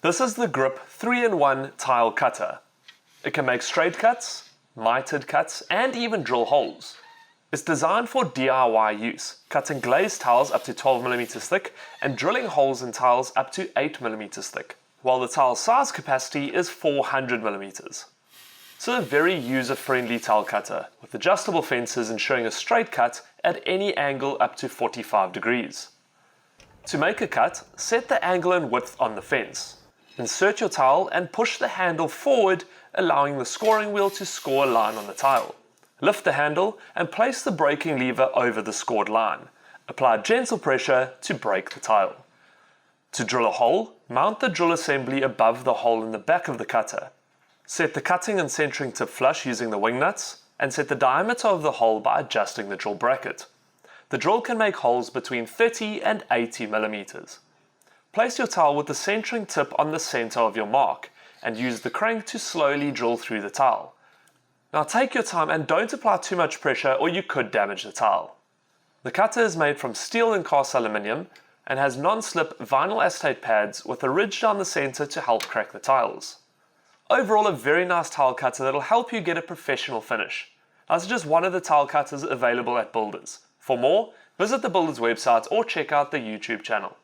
This is the Grip 3-in-1 tile cutter. It can make straight cuts, mitered cuts, and even drill holes. It's designed for DIY use, cutting glazed tiles up to 12mm thick and drilling holes in tiles up to 8mm thick, while the tile size capacity is 400mm. So a very user-friendly tile cutter, with adjustable fences ensuring a straight cut at any angle up to 45 degrees. To make a cut, set the angle and width on the fence. Insert your tile and push the handle forward, allowing the scoring wheel to score a line on the tile. Lift the handle and place the braking lever over the scored line. Apply gentle pressure to break the tile. To drill a hole, mount the drill assembly above the hole in the back of the cutter. Set the cutting and centering tip flush using the wing nuts, and set the diameter of the hole by adjusting the drill bracket. The drill can make holes between 30 and 80mm. Place your tile with the centering tip on the center of your mark, and use the crank to slowly drill through the tile. Now take your time and don't apply too much pressure or you could damage the tile. The cutter is made from steel and cast aluminium and has non-slip vinyl acetate pads with a ridge down the center to help crack the tiles. Overall, a very nice tile cutter that will help you get a professional finish. Now, this is just one of the tile cutters available at Builders. For more, visit the Builders website or check out the YouTube channel.